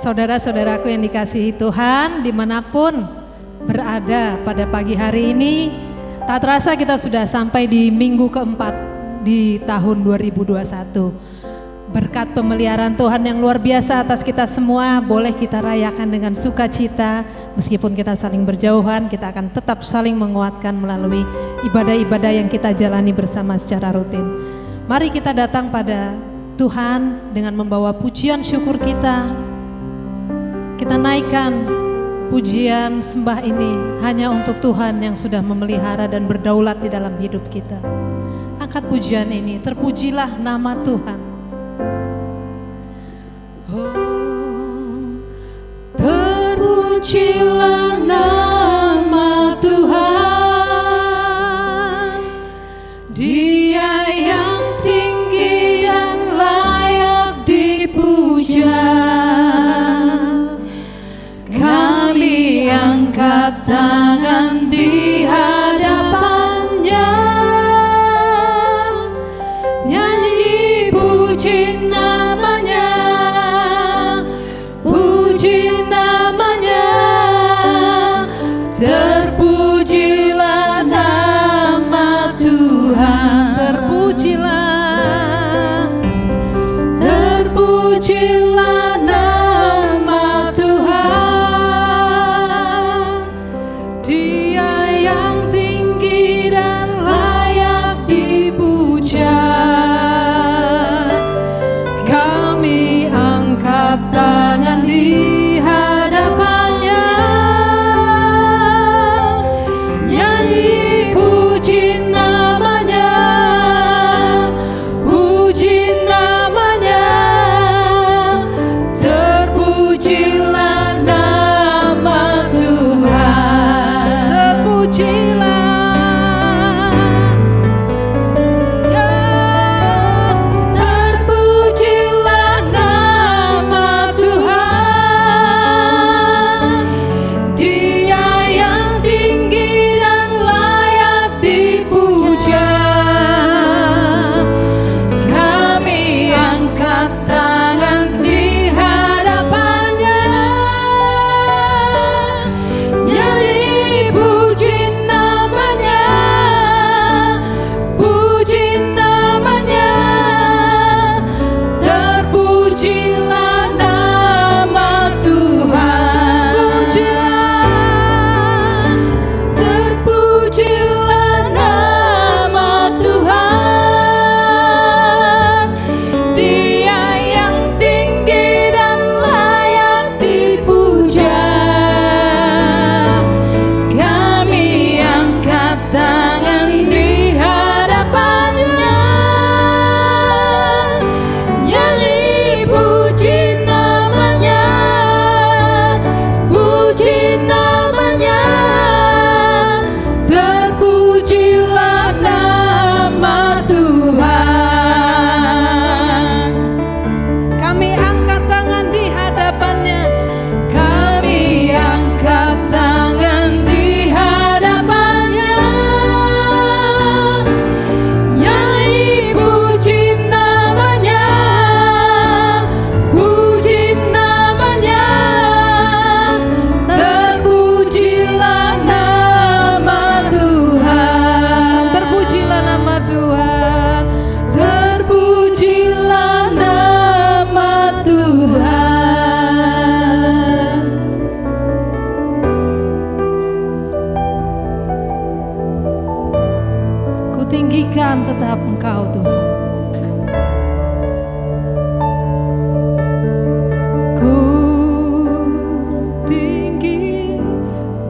Saudara-saudaraku yang dikasihi Tuhan, dimanapun berada pada pagi hari ini, tak terasa kita sudah sampai di minggu keempat di tahun 2021. Berkat pemeliharaan Tuhan yang luar biasa atas kita semua, boleh kita rayakan dengan sukacita. Meskipun kita saling berjauhan, kita akan tetap saling menguatkan melalui ibadah-ibadah yang kita jalani bersama secara rutin. Mari kita datang pada Tuhan dengan membawa pujian syukur kita. Kita naikkan pujian sembah ini hanya untuk Tuhan yang sudah memelihara dan berdaulat di dalam hidup kita. Angkat pujian ini, terpujilah nama Tuhan. Oh, terpujilah nama Tuhan, Dia yang tinggi dan layak dipuja. Kami angkat tangan di hadapannya, nyanyi puji namanya, puji namanya. Terpujilah nama Tuhan, terpujilah, terpujilah nama Tuhan. Dia yang tinggi dan layak dipuja. Kami angkat tangan di hadapannya, nyanyi puji namanya, puji namanya. Terpujilah nama Tuhan, terpujilah. Ya, terpujilah nama Tuhan, Dia yang tinggi dan layak dipuja. Kami angkat tangan di hadapannya, nyanyi puji namanya, puji namanya. Terpujilah nama Tuhan, terpujilah nama Tuhan, Dia yang tinggi dan layak dipuja. Kami angkat tangan di hadapannya, nyanyi puji namanya, puji namanya. Terpujilah nama Tuhan. Kami angkat tangan di hadapannya. Kami angkat tangan di hadapannya, nyanyi puji namanya, puji namanya. Terpujilah nama Tuhan, Terpujilah nama Tuhan. terpujilah nama Tuhan. Kutinggikan tetap Engkau Tuhan.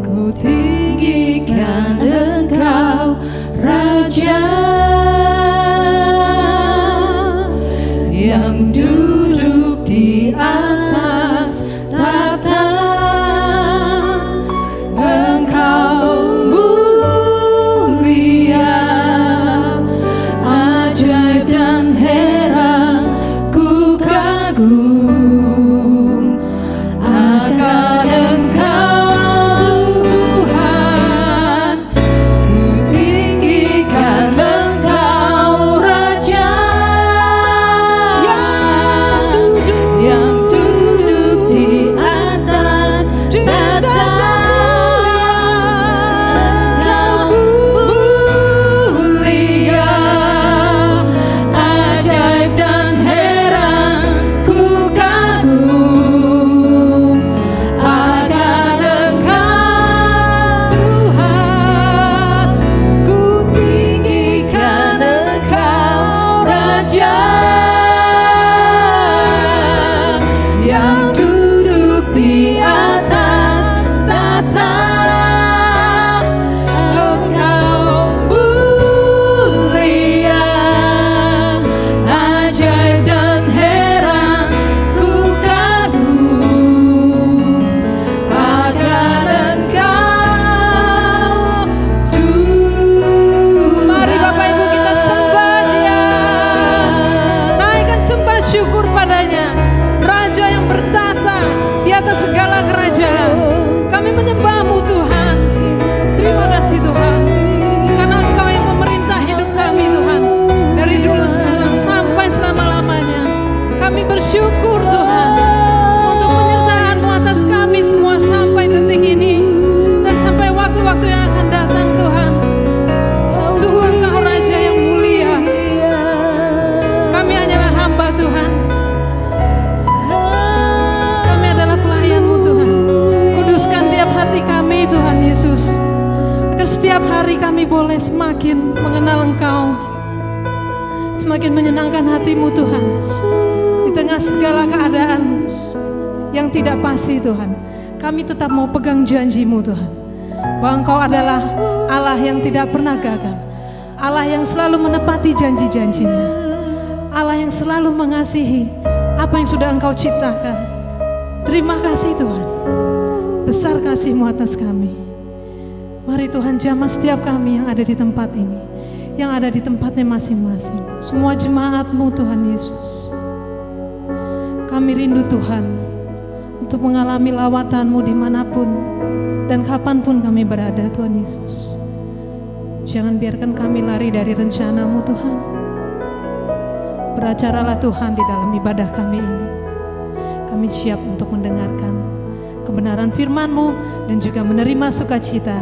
Ku tinggikan Engkau, Raja yang duduk di atas tahta. Engkau mulia, ajaib dan heran, ku kagum akan Engkau Tuhan. Raja yang duduk di atas tahta. Engkau mulia, ajaib dan heran, ku kagum akan Engkau Tuhan. Mari Bapak Ibu kita sembah Dia, naikkan sembah syukur padanya, Raja yang bertata di atas segala kerajaan. Kami menyembah-Mu Tuhan. Terima kasih Tuhan, karena Engkau yang memerintah hidup kami Tuhan, dari dulu sekarang sampai selama-lamanya. Kami bersyukur Tuhan untuk penyertaan-Mu atas kami semua sampai detik ini dan sampai waktu-waktu yang akan datang Tuhan. Sungguh Engkau Raja yang mulia. Kami hanyalah hamba Tuhan. Kami adalah pelayan-Mu Tuhan. Kuduskan tiap hati kami Tuhan Yesus, agar setiap hari kami boleh semakin mengenal Engkau, semakin menyenangkan hati-Mu Tuhan. Di tengah segala keadaan yang tidak pasti Tuhan, kami tetap mau pegang janji-Mu Tuhan, bahwa Engkau adalah Allah yang tidak pernah gagal, Allah yang selalu menepati janji-janjinya, Allah yang selalu mengasihi apa yang sudah Engkau ciptakan. Terima kasih Tuhan, besar kasih-Mu atas kami. Mari Tuhan jamah setiap kami yang ada di tempat ini, yang ada di tempatnya masing-masing, semua jemaat-Mu Tuhan Yesus. Kami rindu Tuhan untuk mengalami lawatan-Mu dimanapun dan kapanpun kami berada Tuhan Yesus. Jangan biarkan kami lari dari rencana-Mu Tuhan. Beracaralah Tuhan di dalam ibadah kami ini. Kami siap untuk mendengarkan kebenaran firman-Mu dan juga menerima sukacita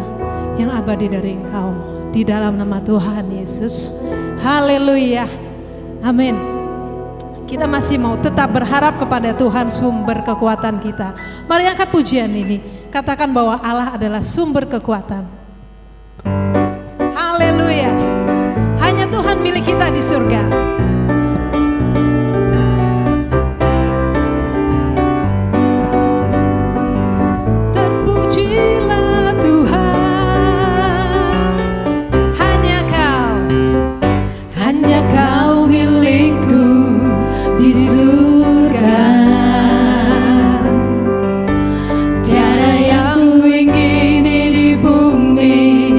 yang abadi dari Engkau. Di dalam nama Tuhan Yesus. Haleluya. Amin. Kita masih mau tetap berharap kepada Tuhan, sumber kekuatan kita. Mari angkat pujian ini. Katakan bahwa Allah adalah sumber kekuatan. Haleluya. Hanya Tuhan milik kita di surga. Terpujilah Tuhan. hanya Kau milikku di surga. Tiada yang ku ingini di bumi,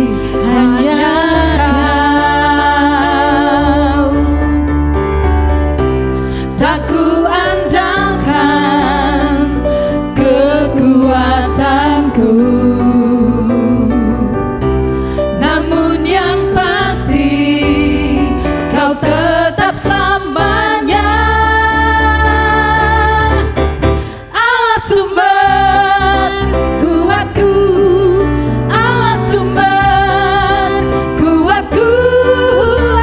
hanya Kau. Tak ku andalkan kekuatanku, namun yang pasti Kau tetap selamanya. Allah sumber kuatku, Allah sumber kuatku,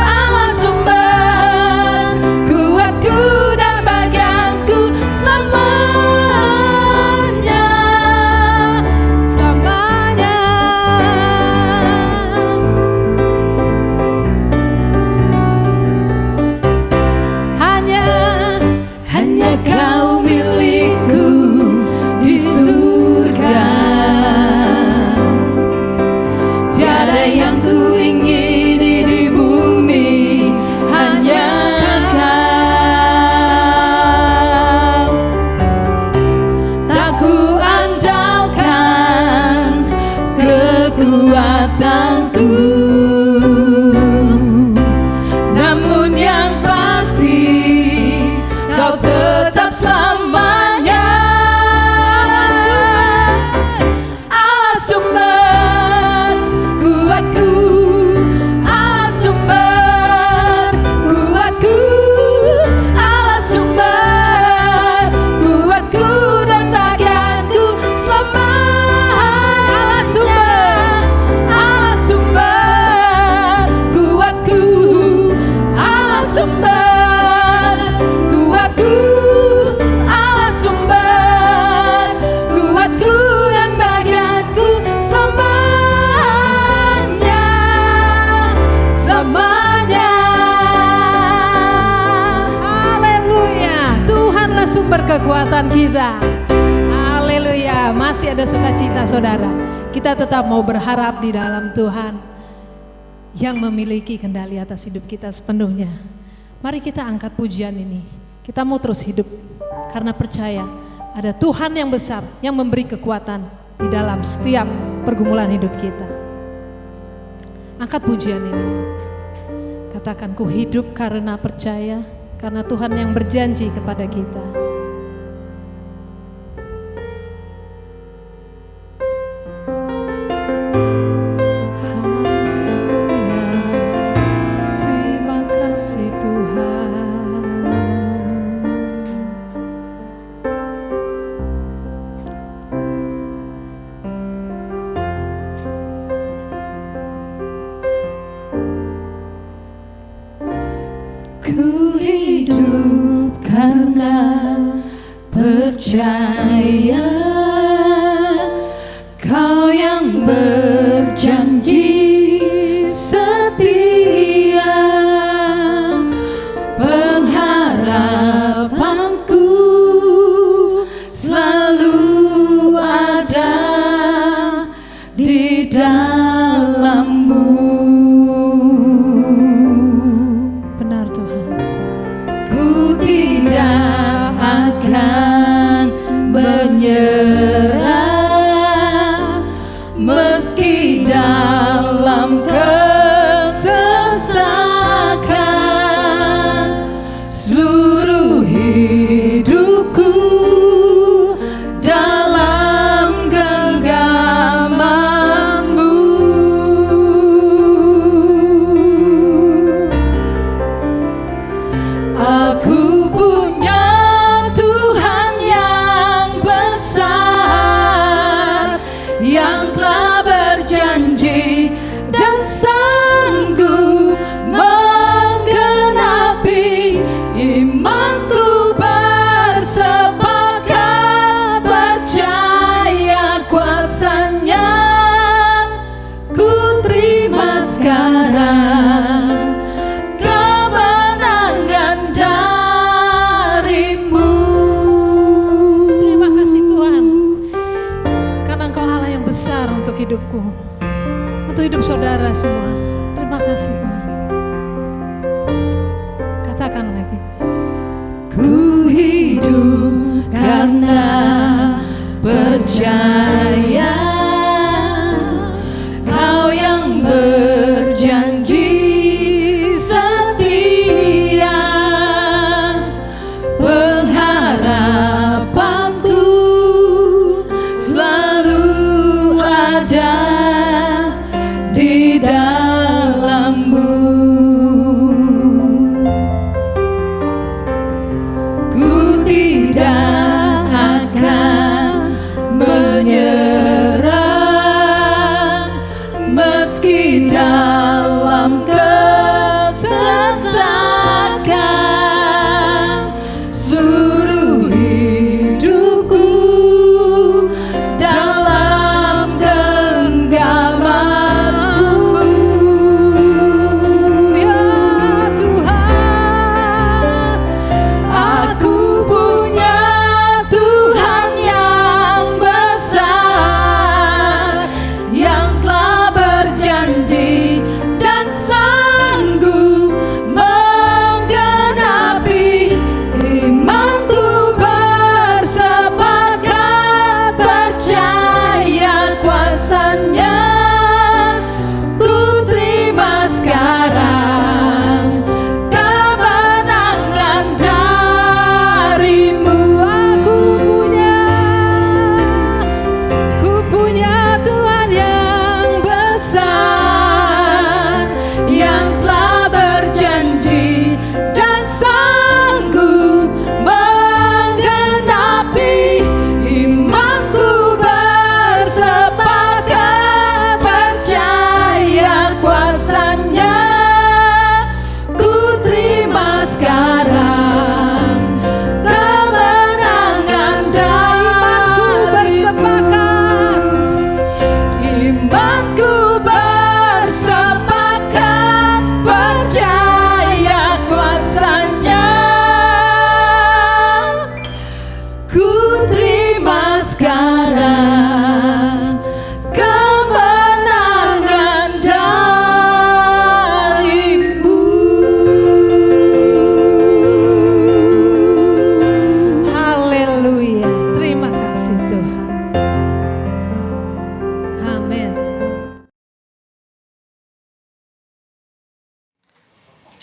Allah sumber kuatku dan bagianku selamanya, selamanya. Hanya Kau milikku di surga. Tiada yang ku ingini di bumi, hanya Kau. Tak ku andalkan kekuatanku, namun yang pasti Kau tetap selamanya. Allah sumber kuatku, Allah sumber kuatku, Allah sumber kuatku dan bagianku selamanya. Allah sumber sumber kekuatan kita. Haleluya. Masih ada sukacita saudara. Kita tetap mau berharap di dalam Tuhan yang memiliki kendali atas hidup kita sepenuhnya. Mari kita angkat pujian ini. Kita mau terus hidup karena percaya ada Tuhan yang besar yang memberi kekuatan di dalam setiap pergumulan hidup kita. Angkat pujian ini. Katakan, ku hidup karena percaya, karena Tuhan yang berjanji kepada kita. Ku hidup karena percaya, Kau yang berjanji setia. Pengharapanku selalu ada di dalam-Mu. Akan menyerah meski dalam kesesakan. Seluruh hidupku dalam genggaman-Mu. Aku punya yang telah berjanji dan sanggup menggenapi. Imanku bersepakat percaya kuasa-Nya. Ku terima sekarang kemenangan dari-Mu. Terima kasih Tuhan, karena Engkau Allah yang besar untuk hidupku, untuk hidup saudara semua. Terima kasih Tuhan. Katakan lagi. Ku hidup karena percaya, Kau yang berjanji setia. Pengharapanku selalu ada di dalam-Mu. Ku tidak akan menyerah meski dalam kesesakan. Seluruh hidupku dalam genggaman-Mu. Ya Tuhan, aku punya Tuhan yang besar, yang telah berjanji dan sanggup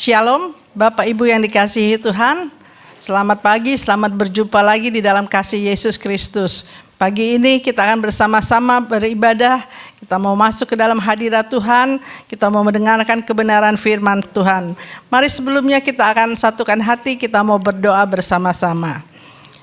Shalom, Bapak Ibu yang dikasihi Tuhan. Selamat pagi, selamat berjumpa lagi di dalam kasih Yesus Kristus. Pagi ini kita akan bersama-sama beribadah. Kita mau masuk ke dalam hadirat Tuhan. Kita mau mendengarkan kebenaran firman Tuhan. Mari sebelumnya kita akan satukan hati, kita mau berdoa bersama-sama.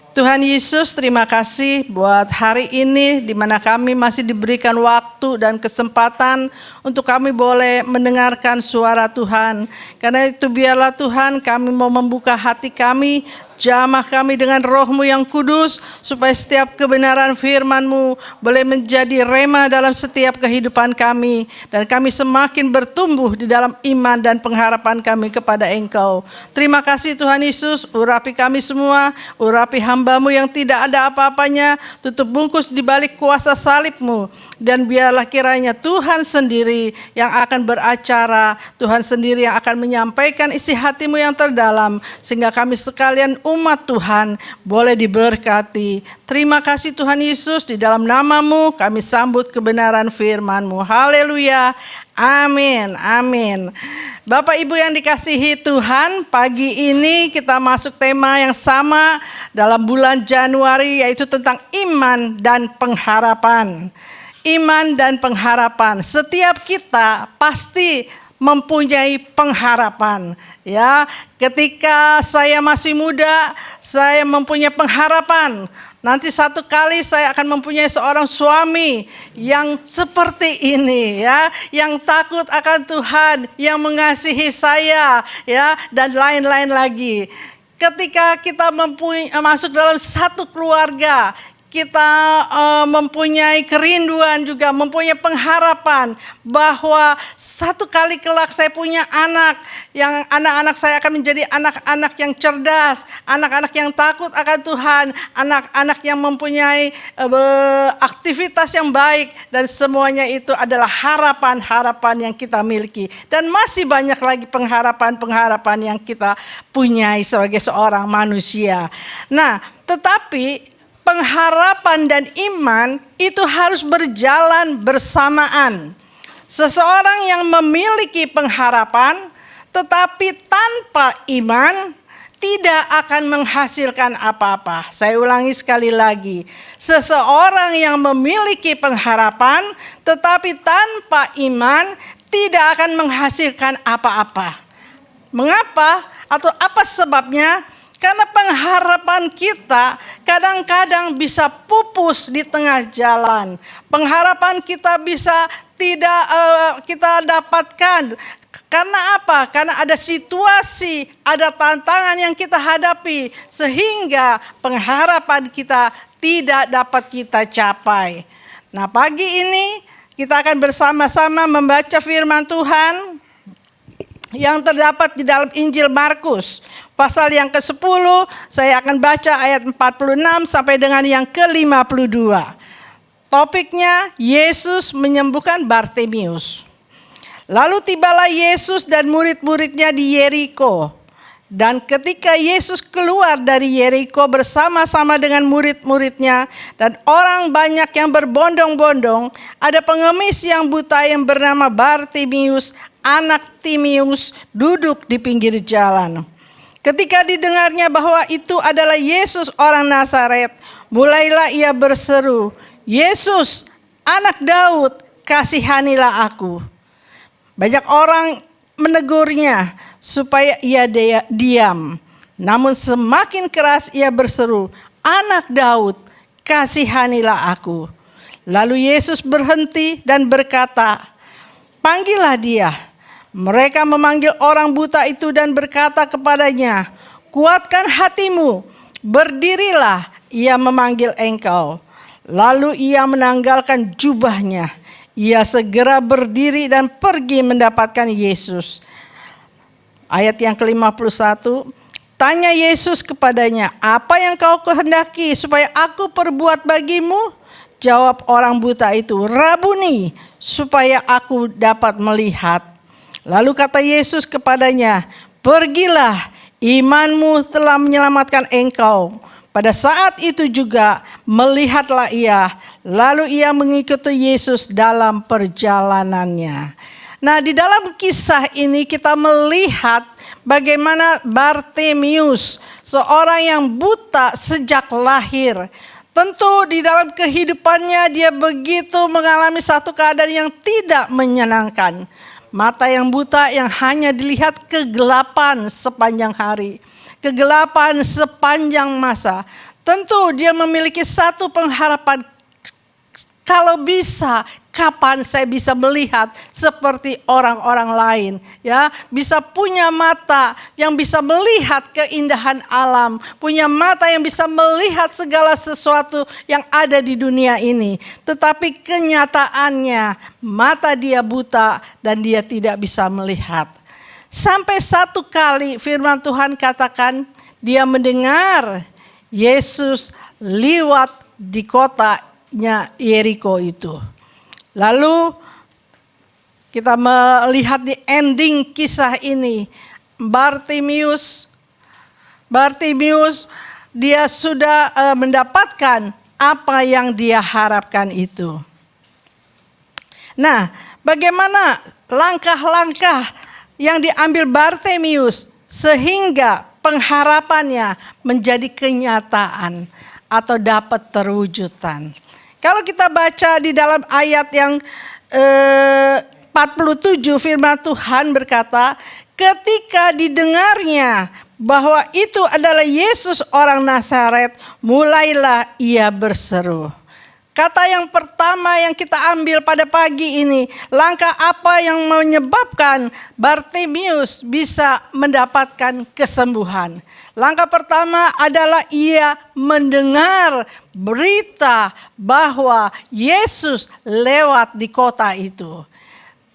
Tuhan Yesus, terima kasih buat hari ini di mana kami masih diberikan waktu dan kesempatan untuk kami boleh mendengarkan suara Tuhan. Karena itu biarlah Tuhan kami mau membuka hati kami, jamah kami dengan Roh-Mu yang kudus, supaya setiap kebenaran firman-Mu boleh menjadi rema dalam setiap kehidupan kami. Dan kami semakin bertumbuh di dalam iman dan pengharapan kami kepada Engkau. Terima kasih Tuhan Yesus, urapi kami semua, urapi hamba-Mu yang tidak ada apa-apanya, tutup bungkus di balik kuasa salib-Mu. Dan biarlah kiranya Tuhan sendiri yang akan beracara, Tuhan sendiri yang akan menyampaikan isi hati-Mu yang terdalam, sehingga kami sekalian umat Tuhan boleh diberkati. Terima kasih Tuhan Yesus, di dalam nama-Mu kami sambut kebenaran firman-Mu. Haleluya, amin, amin. Bapak Ibu yang dikasihi Tuhan, pagi ini kita masuk tema yang sama dalam bulan Januari, yaitu tentang iman dan pengharapan. Iman dan pengharapan. Setiap kita pasti mempunyai pengharapan, ya. Ketika saya masih muda, saya mempunyai pengharapan. Nanti satu kali saya akan mempunyai seorang suami yang seperti ini, ya, yang takut akan Tuhan, yang mengasihi saya, ya, dan lain-lain lagi. Ketika kita masuk dalam satu keluarga, kita mempunyai kerinduan juga, mempunyai pengharapan bahwa satu kali kelak saya punya anak, yang anak-anak saya akan menjadi anak-anak yang cerdas, anak-anak yang takut akan Tuhan, anak-anak yang mempunyai aktivitas yang baik, dan semuanya itu adalah harapan-harapan yang kita miliki. Dan masih banyak lagi pengharapan-pengharapan yang kita punyai sebagai seorang manusia. Nah, tetapi pengharapan dan iman itu harus berjalan bersamaan. Seseorang yang memiliki pengharapan tetapi tanpa iman tidak akan menghasilkan apa-apa. Saya ulangi sekali lagi. Seseorang yang memiliki pengharapan tetapi tanpa iman tidak akan menghasilkan apa-apa. Mengapa? Atau apa sebabnya? Karena pengharapan kita kadang-kadang bisa pupus di tengah jalan. Pengharapan kita bisa tidak kita dapatkan. Karena apa? Karena ada situasi, ada tantangan yang kita hadapi, sehingga pengharapan kita tidak dapat kita capai. Nah, pagi ini kita akan bersama-sama membaca firman Tuhan yang terdapat di dalam Injil Markus. Pasal yang ke-10, saya akan baca ayat 46 sampai dengan yang ke-52. Topiknya, Yesus menyembuhkan Bartimius. Lalu tibalah Yesus dan murid-muridnya di Yeriko. Dan ketika Yesus keluar dari Yeriko bersama-sama dengan murid-muridnya dan orang banyak yang berbondong-bondong, ada pengemis yang buta yang bernama Bartimius, anak Timius, duduk di pinggir jalan. Ketika didengarnya bahwa itu adalah Yesus orang Nazaret, mulailah ia berseru, "Yesus, anak Daud, kasihanilah aku." Banyak orang menegurnya supaya ia diam. Namun semakin keras ia berseru, "Anak Daud, kasihanilah aku." Lalu Yesus berhenti dan berkata, "Panggillah dia." Mereka memanggil orang buta itu dan berkata kepadanya, "Kuatkan hatimu, berdirilah, ia memanggil engkau." Lalu ia menanggalkan jubahnya. Ia segera berdiri dan pergi mendapatkan Yesus. Ayat yang ke-51, tanya Yesus kepadanya, "Apa yang kau kehendaki supaya aku perbuat bagimu?" Jawab orang buta itu, "Rabuni, supaya aku dapat melihat." Lalu kata Yesus kepadanya, "Pergilah, imanmu telah menyelamatkan engkau." Pada saat itu juga melihatlah ia, lalu ia mengikuti Yesus dalam perjalanannya. Nah, di dalam kisah ini kita melihat bagaimana Bartimius, seorang yang buta sejak lahir. Tentu di dalam kehidupannya dia begitu mengalami satu keadaan yang tidak menyenangkan. Mata yang buta yang hanya dilihat kegelapan sepanjang hari. Kegelapan sepanjang masa. Tentu dia memiliki satu pengharapan. Kalau bisa, kapan saya bisa melihat seperti orang-orang lain, ya, bisa punya mata yang bisa melihat keindahan alam, punya mata yang bisa melihat segala sesuatu yang ada di dunia ini. Tetapi kenyataannya mata dia buta dan dia tidak bisa melihat. Sampai satu kali firman Tuhan katakan dia mendengar Yesus lewat di kotanya Yeriko itu. Lalu kita melihat di ending kisah ini, Bartimius dia sudah mendapatkan apa yang dia harapkan itu. Nah, bagaimana langkah-langkah yang diambil Bartimius sehingga pengharapannya menjadi kenyataan atau dapat terwujudkan. Kalau kita baca di dalam ayat yang 47 firman Tuhan berkata, ketika didengarnya bahwa itu adalah Yesus orang Nazaret, mulailah ia berseru. Kata yang pertama yang kita ambil pada pagi ini, langkah apa yang menyebabkan Bartimius bisa mendapatkan kesembuhan? Langkah pertama adalah ia mendengar berita bahwa Yesus lewat di kota itu.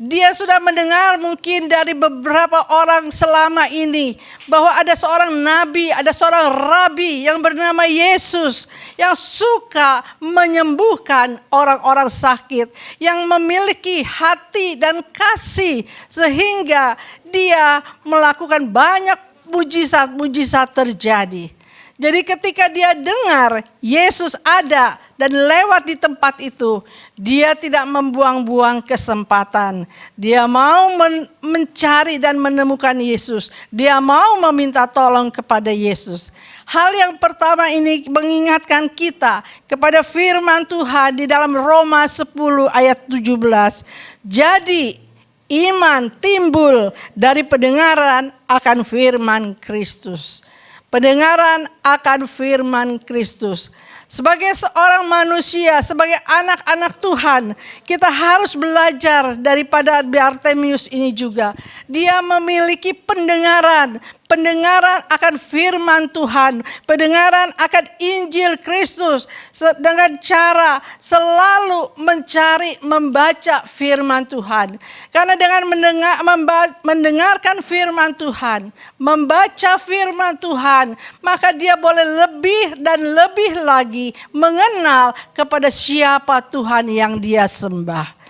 Dia sudah mendengar mungkin dari beberapa orang selama ini bahwa ada seorang nabi, ada seorang rabi yang bernama Yesus yang suka menyembuhkan orang-orang sakit, yang memiliki hati dan kasih sehingga dia melakukan banyak mujizat-mujizat terjadi. Jadi ketika dia dengar Yesus ada dan lewat di tempat itu, dia tidak membuang-buang kesempatan. Dia mau mencari dan menemukan Yesus. Dia mau meminta tolong kepada Yesus. Hal yang pertama ini mengingatkan kita kepada firman Tuhan di dalam Roma 10 ayat 17. Jadi iman timbul dari pendengaran akan firman Kristus. Pendengaran akan firman Kristus. Sebagai seorang manusia, sebagai anak-anak Tuhan, kita harus belajar daripada Bartimius ini juga. Dia memiliki pendengaran akan firman Tuhan, pendengaran akan Injil Kristus dengan cara selalu mencari membaca firman Tuhan. Karena dengan mendengarkan firman Tuhan, membaca firman Tuhan, maka dia boleh lebih dan lebih lagi mengenal kepada siapa Tuhan yang dia sembah.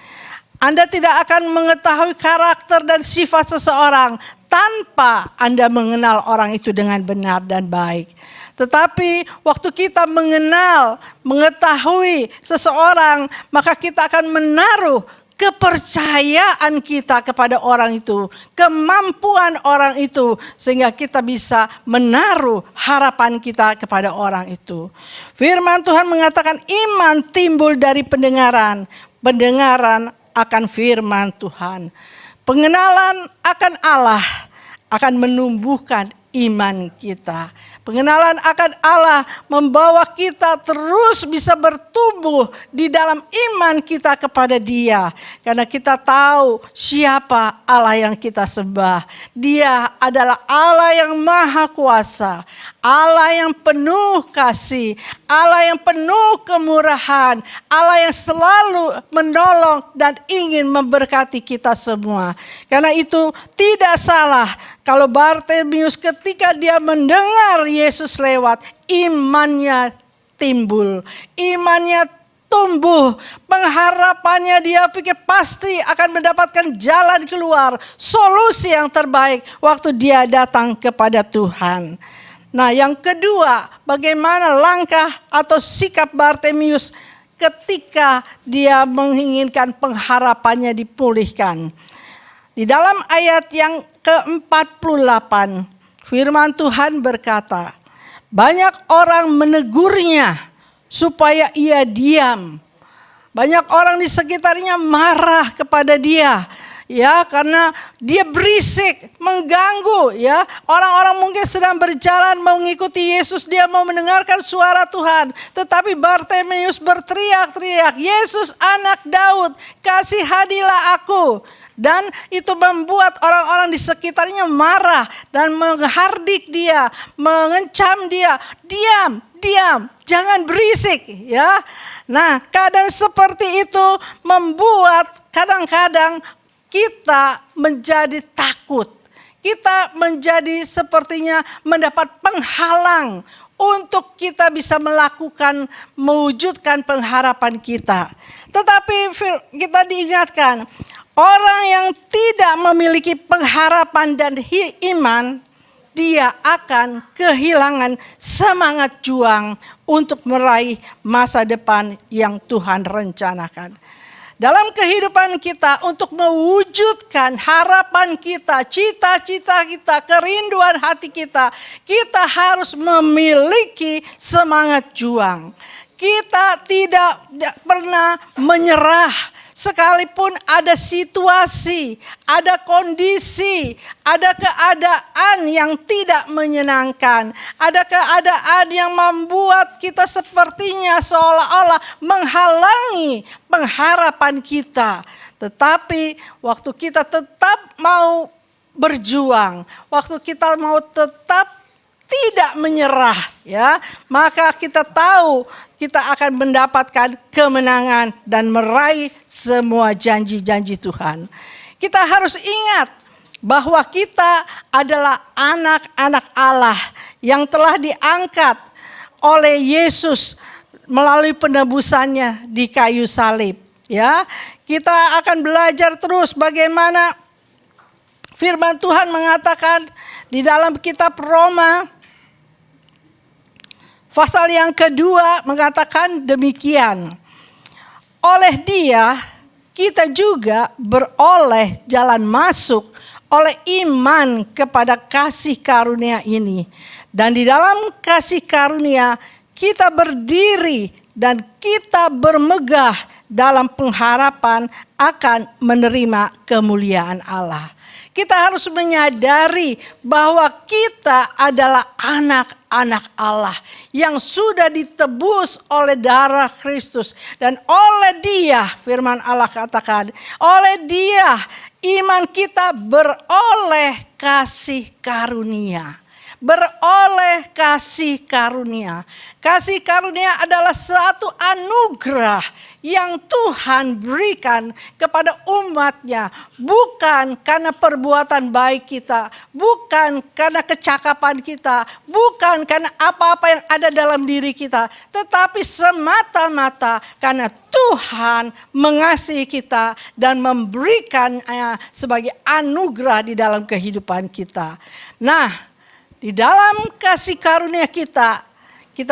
Anda tidak akan mengetahui karakter dan sifat seseorang tanpa Anda mengenal orang itu dengan benar dan baik. Tetapi waktu kita mengetahui seseorang, maka kita akan menaruh kepercayaan kita kepada orang itu, kemampuan orang itu, sehingga kita bisa menaruh harapan kita kepada orang itu. Firman Tuhan mengatakan iman timbul dari pendengaran akan firman Tuhan. Pengenalan akan Allah akan menumbuhkan iman kita. Pengenalan akan Allah membawa kita terus bisa bertumbuh di dalam iman kita kepada Dia. Karena kita tahu siapa Allah yang kita sembah. Dia adalah Allah yang maha kuasa, Allah yang penuh kasih, Allah yang penuh kemurahan, Allah yang selalu menolong dan ingin memberkati kita semua. Karena itu tidak salah kalau Bartimius ketika dia mendengar Yesus lewat, imannya timbul, imannya tumbuh, pengharapannya dia pikir pasti akan mendapatkan jalan keluar, solusi yang terbaik waktu dia datang kepada Tuhan. Nah, yang kedua, bagaimana langkah atau sikap Bartimius ketika dia menginginkan pengharapannya dipulihkan. Di dalam ayat yang ke-48, firman Tuhan berkata, banyak orang menegurnya supaya ia diam. Banyak orang di sekitarnya marah kepada dia. Ya, karena dia berisik, mengganggu ya. Orang-orang mungkin sedang berjalan mengikuti Yesus, dia mau mendengarkan suara Tuhan. Tetapi Bartimeus berteriak-teriak, "Yesus anak Daud, kasihanilah aku." Dan itu membuat orang-orang di sekitarnya marah dan menghardik dia, mengencam dia, "Diam, diam, jangan berisik," ya. Nah, keadaan seperti itu membuat kadang-kadang kita menjadi takut. Kita menjadi sepertinya mendapat penghalang untuk kita bisa mewujudkan pengharapan kita. Tetapi kita diingatkan, orang yang tidak memiliki pengharapan dan iman, dia akan kehilangan semangat juang untuk meraih masa depan yang Tuhan rencanakan. Dalam kehidupan kita, untuk mewujudkan harapan kita, cita-cita kita, kerinduan hati kita, kita harus memiliki semangat juang. Kita tidak pernah menyerah, sekalipun ada situasi, ada kondisi, ada keadaan yang tidak menyenangkan, ada keadaan yang membuat kita sepertinya seolah-olah menghalangi pengharapan kita. Tetapi waktu kita tetap mau berjuang, waktu kita mau tetap tidak menyerah, ya, maka kita tahu kita akan mendapatkan kemenangan dan meraih semua janji-janji Tuhan. Kita harus ingat bahwa kita adalah anak-anak Allah yang telah diangkat oleh Yesus melalui penebusannya di kayu salib. Ya, kita akan belajar terus bagaimana firman Tuhan mengatakan di dalam kitab Roma pasal yang kedua mengatakan demikian. Oleh Dia kita juga beroleh jalan masuk oleh iman kepada kasih karunia ini. Dan di dalam kasih karunia kita berdiri dan kita bermegah dalam pengharapan akan menerima kemuliaan Allah. Kita harus menyadari bahwa kita adalah anak-anak Allah yang sudah ditebus oleh darah Kristus. Dan oleh Dia, firman Allah katakan, oleh Dia iman kita beroleh kasih karunia. Beroleh kasih karunia. Kasih karunia adalah satu anugerah yang Tuhan berikan kepada umatnya. Bukan karena perbuatan baik kita. Bukan karena kecakapan kita. Bukan karena apa-apa yang ada dalam diri kita. Tetapi semata-mata karena Tuhan mengasihi kita dan memberikan sebagai anugerah di dalam kehidupan kita. Nah, di dalam kasih karunia kita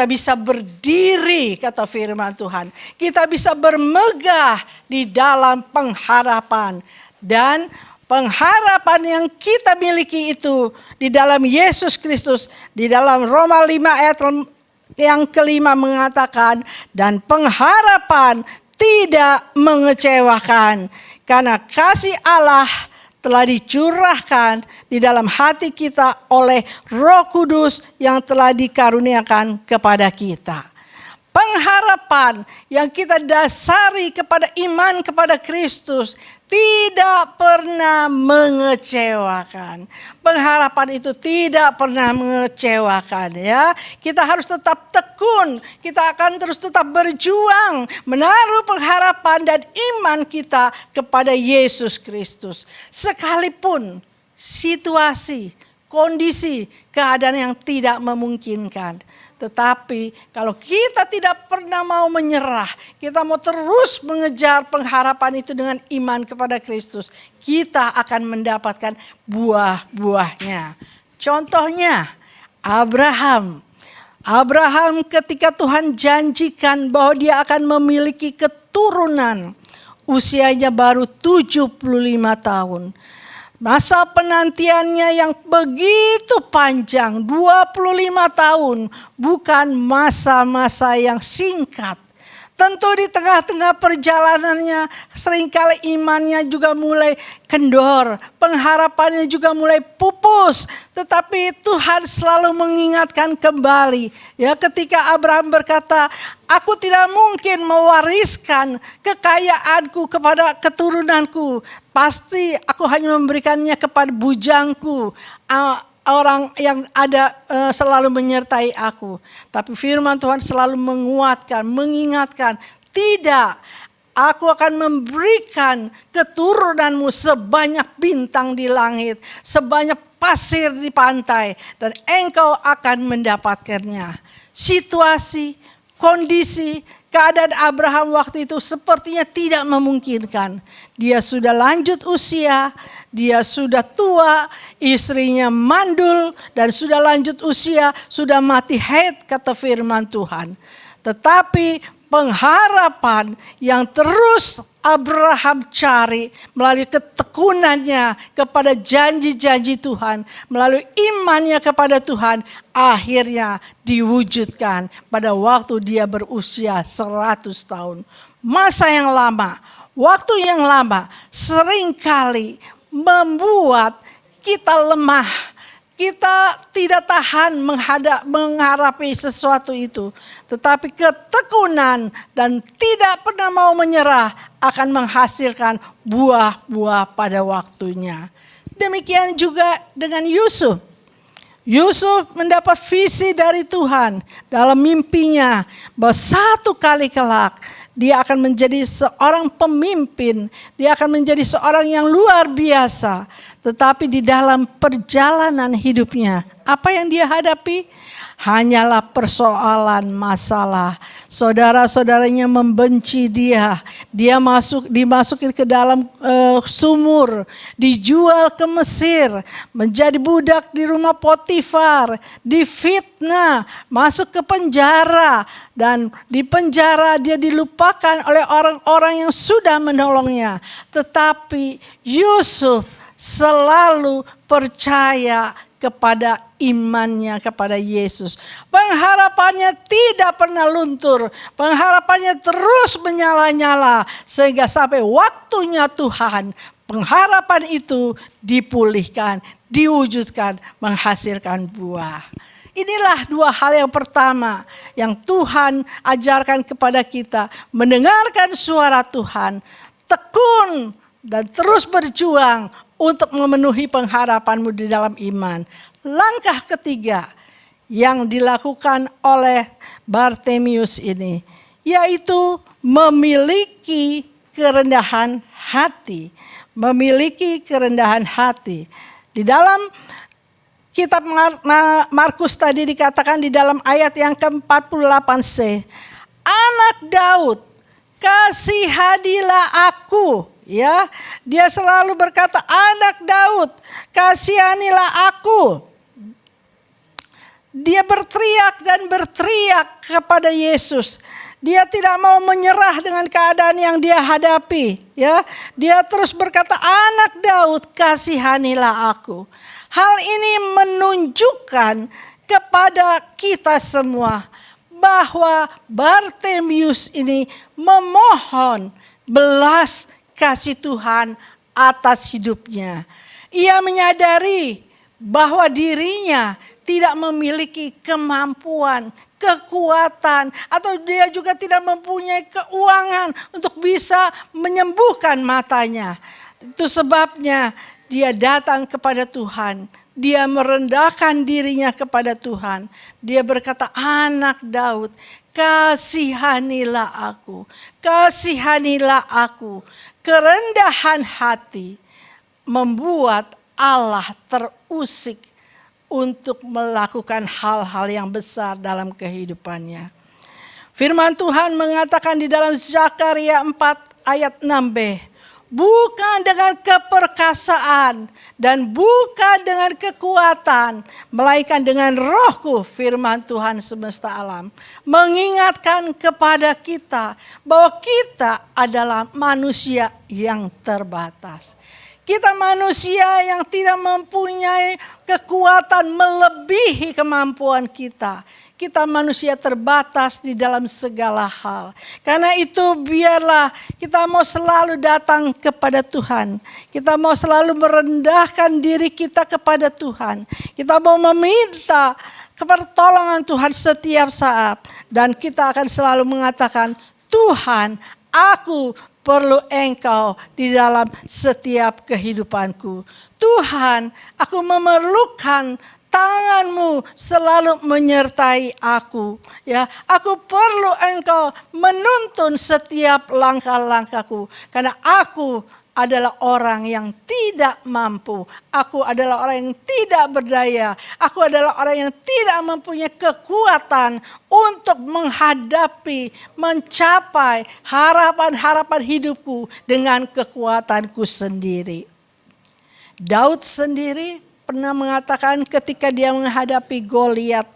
bisa berdiri, kata firman Tuhan. Kita bisa bermegah di dalam pengharapan. Dan pengharapan yang kita miliki itu di dalam Yesus Kristus. Di dalam Roma 5 ayat yang kelima mengatakan, dan pengharapan tidak mengecewakan. Karena kasih Allah telah dicurahkan di dalam hati kita oleh Roh Kudus yang telah dikaruniakan kepada kita. Pengharapan yang kita dasari kepada iman kepada Kristus tidak pernah mengecewakan. Pengharapan itu tidak pernah mengecewakan, ya. Kita harus tetap tekun, kita akan terus tetap berjuang menaruh pengharapan dan iman kita kepada Yesus Kristus. Sekalipun situasi, kondisi, keadaan yang tidak memungkinkan. Tetapi kalau kita tidak pernah mau menyerah, kita mau terus mengejar pengharapan itu dengan iman kepada Kristus, kita akan mendapatkan buah-buahnya. Contohnya Abraham. Abraham ketika Tuhan janjikan bahwa dia akan memiliki keturunan, usianya baru 75 tahun. Masa penantiannya yang begitu panjang, 25 tahun, bukan masa-masa yang singkat. Tentu di tengah-tengah perjalanannya seringkali imannya juga mulai kendor, pengharapannya juga mulai pupus. Tetapi Tuhan selalu mengingatkan kembali. Ya, ketika Abraham berkata, aku tidak mungkin mewariskan kekayaanku kepada keturunanku. Pasti aku hanya memberikannya kepada bujangku. Orang yang ada selalu menyertai aku. Tapi firman Tuhan selalu menguatkan, mengingatkan. Tidak, aku akan memberikan keturunanmu sebanyak bintang di langit. Sebanyak pasir di pantai. Dan engkau akan mendapatkannya. Situasi, kondisi, keadaan Abraham waktu itu sepertinya tidak memungkinkan. Dia sudah lanjut usia, dia sudah tua, istrinya mandul dan sudah lanjut usia, sudah mati haid kata firman Tuhan. Tetapi pengharapan yang terus Abraham cari melalui ketekunannya kepada janji-janji Tuhan, melalui imannya kepada Tuhan, akhirnya diwujudkan pada waktu dia berusia 100 tahun. Masa yang lama, waktu yang lama seringkali membuat kita lemah. Kita tidak tahan menghadapi sesuatu itu. Tetapi ketekunan dan tidak pernah mau menyerah akan menghasilkan buah-buah pada waktunya. Demikian juga dengan Yusuf. Yusuf mendapat visi dari Tuhan dalam mimpinya bahwa satu kali kelak dia akan menjadi seorang pemimpin, dia akan menjadi seorang yang luar biasa. Tetapi di dalam perjalanan hidupnya, apa yang dia hadapi? Hanyalah persoalan masalah. Saudara-saudaranya membenci dia. Dia dimasukin ke dalam sumur, dijual ke Mesir, menjadi budak di rumah Potifar, difitnah, masuk ke penjara, dan di penjara dia dilupakan oleh orang-orang yang sudah menolongnya. Tetapi Yusuf selalu percaya kepada imannya kepada Yesus. Pengharapannya tidak pernah luntur. Pengharapannya terus menyala-nyala. Sehingga sampai waktunya Tuhan, pengharapan itu dipulihkan, diwujudkan, menghasilkan buah. Inilah dua hal yang pertama yang Tuhan ajarkan kepada kita. Mendengarkan suara Tuhan, tekun dan terus berjuang untuk memenuhi pengharapanmu di dalam iman. Langkah ketiga yang dilakukan oleh Bartimius ini, yaitu memiliki kerendahan hati. Memiliki kerendahan hati. Di dalam kitab Markus tadi dikatakan di dalam ayat yang ke-48c, anak Daud, kasihanilah aku. Ya, dia selalu berkata, anak Daud, kasihanilah aku. Dia berteriak dan berteriak kepada Yesus. Dia tidak mau menyerah dengan keadaan yang dia hadapi. Ya, dia terus berkata, anak Daud, kasihanilah aku. Hal ini menunjukkan kepada kita semua bahwa Bartimius ini memohon belas kasih Tuhan atas hidupnya. Ia menyadari bahwa dirinya tidak memiliki kemampuan, kekuatan, atau dia juga tidak mempunyai keuangan untuk bisa menyembuhkan matanya. Itu sebabnya dia datang kepada Tuhan. Dia merendahkan dirinya kepada Tuhan. Dia berkata, anak Daud, kasihanilah aku. Kasihanilah aku. Kerendahan hati membuat Allah terusik untuk melakukan hal-hal yang besar dalam kehidupannya. Firman Tuhan mengatakan di dalam Zakaria 4 ayat 6b, bukan dengan keperkasaan dan bukan dengan kekuatan, melainkan dengan rohku, firman Tuhan semesta alam. Mengingatkan kepada kita bahwa kita adalah manusia yang terbatas. Kita manusia yang tidak mempunyai kekuatan melebihi kemampuan kita. Kita manusia terbatas di dalam segala hal. Karena itu biarlah kita mau selalu datang kepada Tuhan. Kita mau selalu merendahkan diri kita kepada Tuhan. Kita mau meminta pertolongan Tuhan setiap saat. Dan kita akan selalu mengatakan, Tuhan, aku perlu Engkau di dalam setiap kehidupanku. Tuhan, aku memerlukan tangan-Mu selalu menyertai aku. Ya, aku perlu Engkau menuntun setiap langkah-langkahku. Karena aku adalah orang yang tidak mampu. Aku adalah orang yang tidak berdaya. Aku adalah orang yang tidak mempunyai kekuatan untuk menghadapi, mencapai harapan-harapan hidupku dengan kekuatanku sendiri. Daud sendiri pernah mengatakan ketika dia menghadapi Goliat,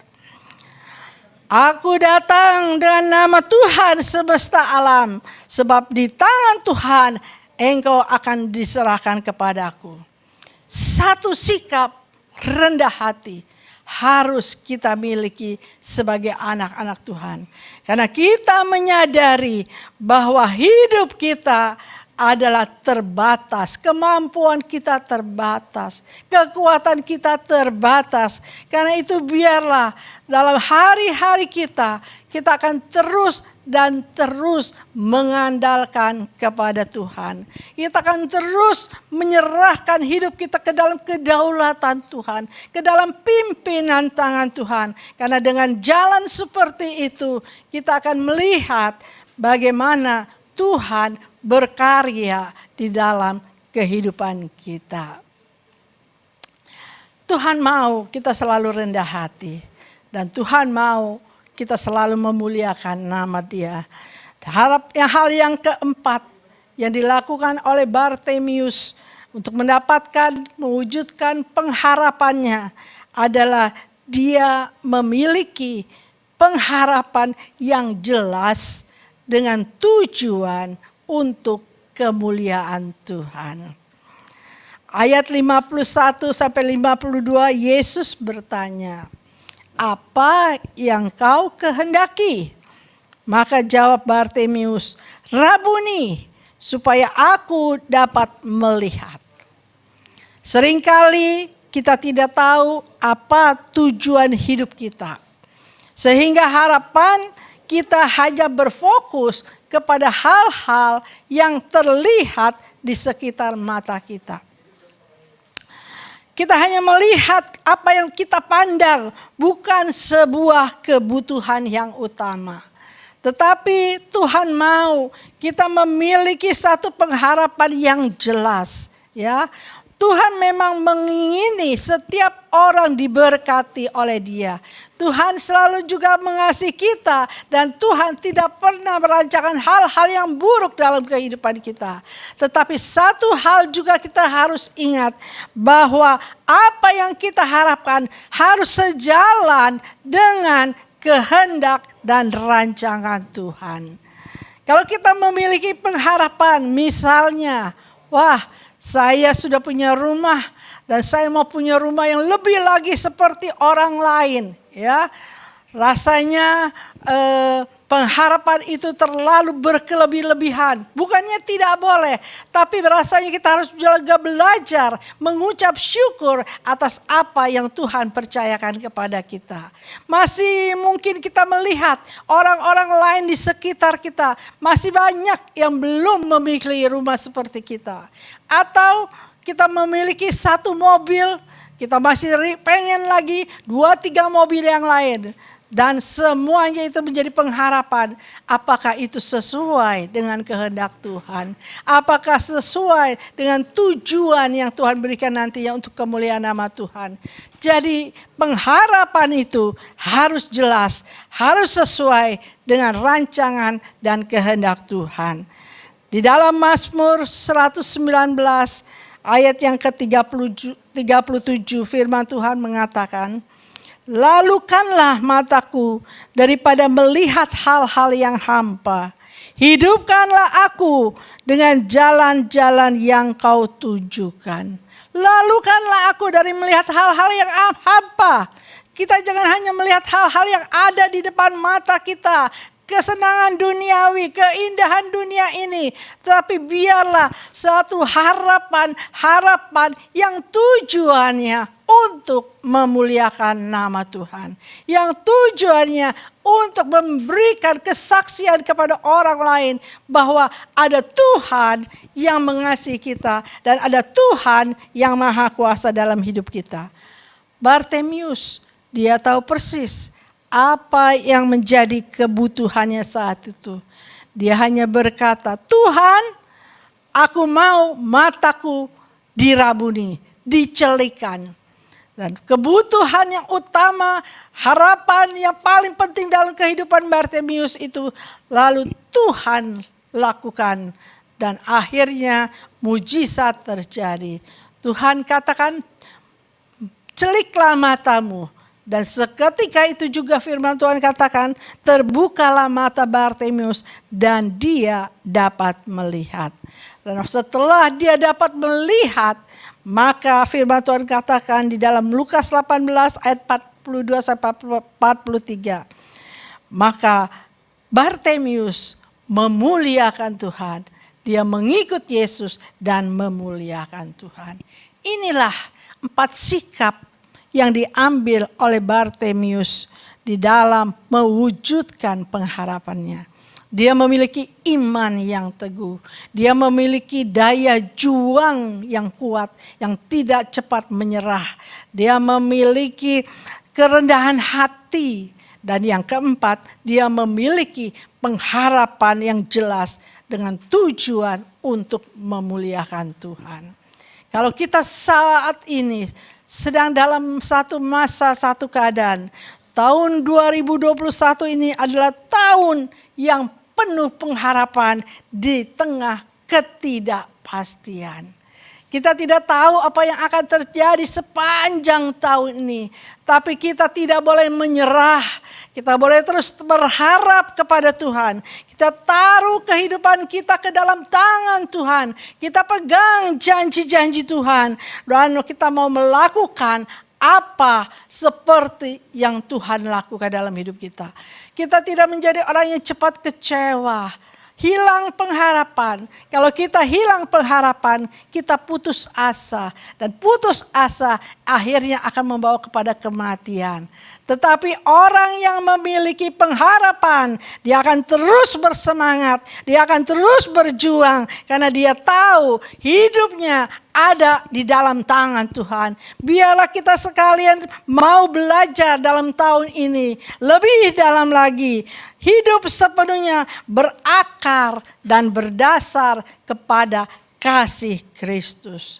aku datang dengan nama Tuhan semesta alam, sebab di tangan Tuhan Engkau akan diserahkan kepadaku. Satu sikap rendah hati harus kita miliki sebagai anak-anak Tuhan. Karena kita menyadari bahwa hidup kita adalah terbatas, kemampuan kita terbatas, kekuatan kita terbatas. Karena itu biarlah dalam hari-hari kita akan terus dan terus mengandalkan kepada Tuhan. Kita akan terus menyerahkan hidup kita ke dalam kedaulatan Tuhan, ke dalam pimpinan tangan Tuhan. Karena dengan jalan seperti itu kita akan melihat bagaimana Tuhan berkarya di dalam kehidupan kita. Tuhan mau kita selalu rendah hati. Dan Tuhan mau kita selalu memuliakan nama Dia. Hal yang keempat yang dilakukan oleh Bartimius untuk mewujudkan pengharapannya adalah dia memiliki pengharapan yang jelas dengan tujuan untuk kemuliaan Tuhan. Ayat 51 sampai 52 Yesus bertanya, apa yang kau kehendaki? Maka jawab Bartimius, Rabuni, supaya aku dapat melihat. Seringkali kita tidak tahu apa tujuan hidup kita. Sehingga harapan kita hanya berfokus kepada hal-hal yang terlihat di sekitar mata kita. Kita hanya melihat apa yang kita pandang, bukan sebuah kebutuhan yang utama. Tetapi Tuhan mau kita memiliki satu pengharapan yang jelas, ya. Tuhan memang mengingini setiap orang diberkati oleh Dia. Tuhan selalu juga mengasihi kita dan Tuhan tidak pernah merancangkan hal-hal yang buruk dalam kehidupan kita. Tetapi satu hal juga kita harus ingat bahwa apa yang kita harapkan harus sejalan dengan kehendak dan rancangan Tuhan. Kalau kita memiliki pengharapan, misalnya, saya sudah punya rumah dan saya mau punya rumah yang lebih lagi seperti orang lain, ya. Rasanya pengharapan itu terlalu berkelebih-lebihan. Bukannya tidak boleh, tapi rasanya kita harus juga belajar mengucap syukur atas apa yang Tuhan percayakan kepada kita. Masih mungkin kita melihat orang-orang lain di sekitar kita, masih banyak yang belum memiliki rumah seperti kita. Atau kita memiliki satu mobil, kita masih pengen lagi 2-3 mobil yang lain. Dan semuanya itu menjadi pengharapan. Apakah itu sesuai dengan kehendak Tuhan? Apakah sesuai dengan tujuan yang Tuhan berikan nantinya untuk kemuliaan nama Tuhan? Jadi pengharapan itu harus jelas, harus sesuai dengan rancangan dan kehendak Tuhan. Di dalam Mazmur 119 ayat yang ke-37 firman Tuhan mengatakan, lalukanlah mataku daripada melihat hal-hal yang hampa. Hidupkanlah aku dengan jalan-jalan yang kau tujukan. Lalukanlah aku dari melihat hal-hal yang hampa. Kita jangan hanya melihat hal-hal yang ada di depan mata kita. Kesenangan duniawi, keindahan dunia ini. Tapi biarlah satu harapan yang tujuannya untuk memuliakan nama Tuhan. Yang tujuannya untuk memberikan kesaksian kepada orang lain bahwa ada Tuhan yang mengasihi kita dan ada Tuhan yang maha kuasa dalam hidup kita. Bartimius, dia tahu persis apa yang menjadi kebutuhannya saat itu. Dia hanya berkata, Tuhan, aku mau mataku dirabuni, dicelikan. Dan kebutuhan yang utama, harapan yang paling penting dalam kehidupan Bartimius itu lalu Tuhan lakukan. Dan akhirnya mujizat terjadi. Tuhan katakan, celiklah matamu. Dan seketika itu juga firman Tuhan katakan, terbukalah mata Bartimius dan dia dapat melihat. Dan setelah dia dapat melihat, maka firman Tuhan katakan di dalam Lukas 18 ayat 42-43. Maka Bartimius memuliakan Tuhan. Dia mengikut Yesus dan memuliakan Tuhan. Inilah 4 sikap yang diambil oleh Bartimius di dalam mewujudkan pengharapannya. Dia memiliki iman yang teguh. Dia memiliki daya juang yang kuat, yang tidak cepat menyerah. Dia memiliki kerendahan hati. Dan yang keempat, dia memiliki pengharapan yang jelas dengan tujuan untuk memuliakan Tuhan. Kalau kita saat ini sedang dalam satu masa, satu keadaan. Tahun 2021 ini adalah tahun yang penuh pengharapan di tengah ketidakpastian. Kita tidak tahu apa yang akan terjadi sepanjang tahun ini. Tapi kita tidak boleh menyerah. Kita boleh terus berharap kepada Tuhan. Kita taruh kehidupan kita ke dalam tangan Tuhan. Kita pegang janji-janji Tuhan. Dan kita mau melakukan apa seperti yang Tuhan lakukan dalam hidup kita. Kita tidak menjadi orang yang cepat kecewa. Hilang pengharapan. Kalau kita hilang pengharapan, kita putus asa. Dan putus asa akhirnya akan membawa kepada kematian. Tetapi orang yang memiliki pengharapan, dia akan terus bersemangat. Dia akan terus berjuang. Karena dia tahu hidupnya ada di dalam tangan Tuhan. Biarlah kita sekalian mau belajar dalam tahun ini. Lebih dalam lagi. Hidup sepenuhnya berakar dan berdasar kepada kasih Kristus.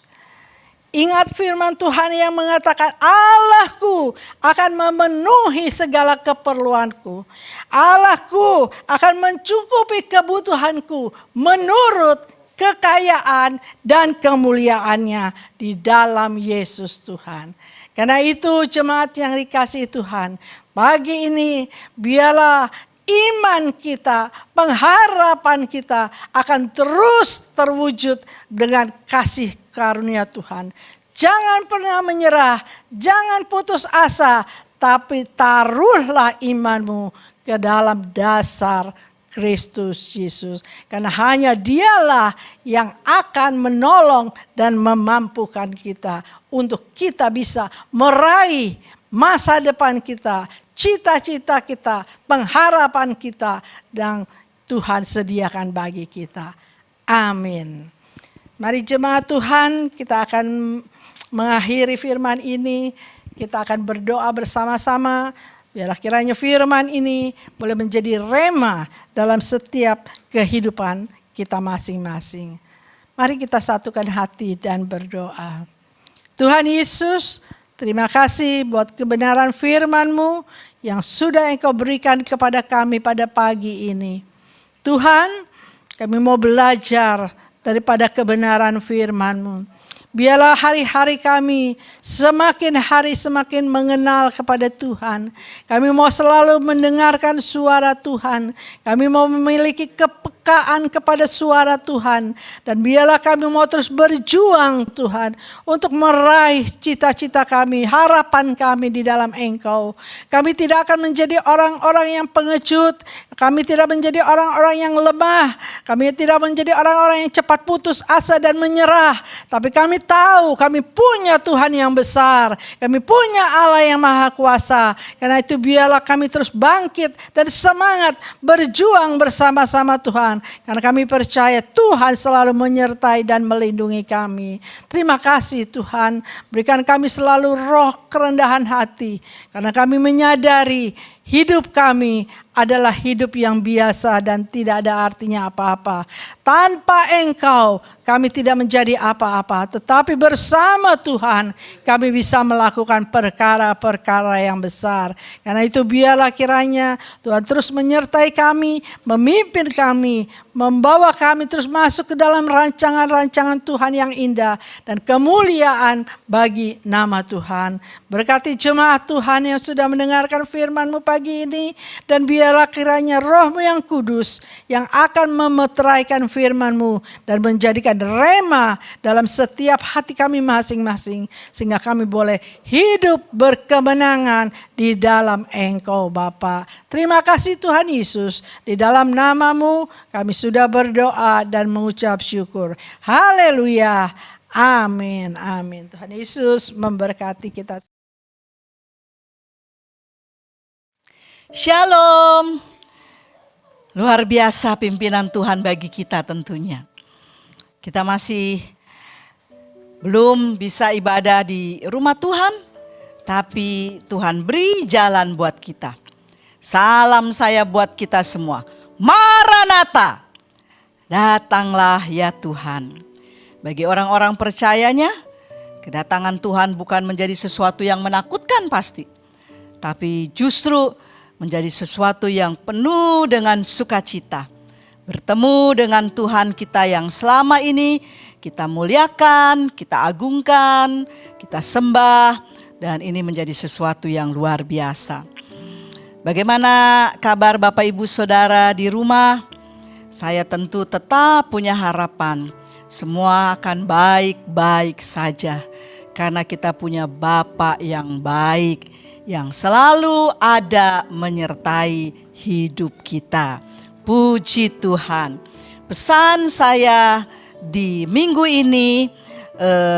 Ingat firman Tuhan yang mengatakan, Allahku akan memenuhi segala keperluanku. Allahku akan mencukupi kebutuhanku menurut kekayaan dan kemuliaannya di dalam Yesus Tuhan. Karena itu jemaat yang dikasihi Tuhan, pagi ini biarlah iman kita, pengharapan kita akan terus terwujud dengan kasih karunia Tuhan. Jangan pernah menyerah, jangan putus asa, tapi taruhlah imanmu ke dalam dasar Kristus Yesus. Karena hanya dialah yang akan menolong dan memampukan kita untuk kita bisa meraih masa depan kita, cita-cita kita, pengharapan kita, dan Tuhan sediakan bagi kita. Amin. Mari jemaat Tuhan, kita akan mengakhiri firman ini. Kita akan berdoa bersama-sama. Biarlah kiranya firman ini boleh menjadi rema dalam setiap kehidupan kita masing-masing. Mari kita satukan hati dan berdoa. Tuhan Yesus, terima kasih buat kebenaran firman-Mu yang sudah Engkau berikan kepada kami pada pagi ini. Tuhan, kami mau belajar daripada kebenaran firman-Mu. Biarlah hari-hari kami semakin hari semakin mengenal kepada Tuhan. Kami mau selalu mendengarkan suara Tuhan. Kami mau memiliki kepekaan kepekaan kepada suara Tuhan. Dan biarlah kami mau terus berjuang Tuhan untuk meraih cita-cita kami, harapan kami di dalam Engkau. Kami tidak akan menjadi orang-orang yang pengecut, kami tidak menjadi orang-orang yang lemah, kami tidak menjadi orang-orang yang cepat putus asa dan menyerah. Tapi kami tahu kami punya Tuhan yang besar, kami punya Allah yang maha kuasa. Karena itu biarlah kami terus bangkit dan semangat berjuang bersama-sama Tuhan. Karena kami percaya Tuhan selalu menyertai dan melindungi kami. Terima kasih Tuhan, berikan kami selalu roh kerendahan hati. Karena kami menyadari hidup kami adalah hidup yang biasa dan tidak ada artinya apa-apa. Tanpa Engkau kami tidak menjadi apa-apa. Tetapi bersama Tuhan kami bisa melakukan perkara-perkara yang besar. Karena itu biarlah kiranya Tuhan terus menyertai kami, memimpin kami, membawa kami terus masuk ke dalam rancangan-rancangan Tuhan yang indah. Dan kemuliaan bagi nama Tuhan. Berkati jemaat Tuhan yang sudah mendengarkan firman-Mu pagi ini. Dan biarlah kiranya Roh-Mu yang kudus yang akan memeteraikan firman-Mu dan menjadikan rema dalam setiap hati kami masing-masing. Sehingga kami boleh hidup berkemenangan di dalam Engkau Bapa. Terima kasih Tuhan Yesus. Di dalam nama-Mu kami sudah berdoa dan mengucap syukur. Haleluya. Amin. Amin. Tuhan Yesus memberkati kita. Shalom. Luar biasa pimpinan Tuhan bagi kita tentunya. Kita masih belum bisa ibadah di rumah Tuhan, tapi Tuhan beri jalan buat kita. Salam saya buat kita semua. Maranatha, datanglah ya Tuhan. Bagi orang-orang percayanya, kedatangan Tuhan bukan menjadi sesuatu yang menakutkan pasti, tapi justru menjadi sesuatu yang penuh dengan sukacita. Bertemu dengan Tuhan kita yang selama ini kita muliakan, kita agungkan, kita sembah, dan ini menjadi sesuatu yang luar biasa. Bagaimana kabar Bapak Ibu Saudara di rumah? Saya tentu tetap punya harapan semua akan baik-baik saja, karena kita punya Bapa yang baik, yang selalu ada menyertai hidup kita. Puji Tuhan. Pesan saya di minggu ini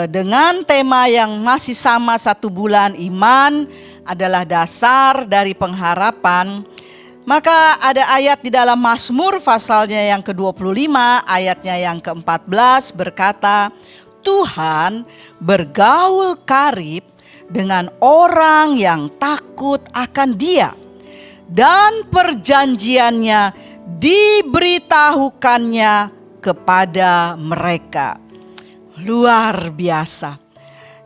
dengan tema yang masih sama, 1 bulan iman adalah dasar dari pengharapan. Maka ada ayat di dalam Mazmur pasalnya yang ke-25, ayatnya yang ke-14 berkata, Tuhan bergaul karib dengan orang yang takut akan Dia, dan perjanjiannya diberitahukannya kepada mereka. Luar biasa.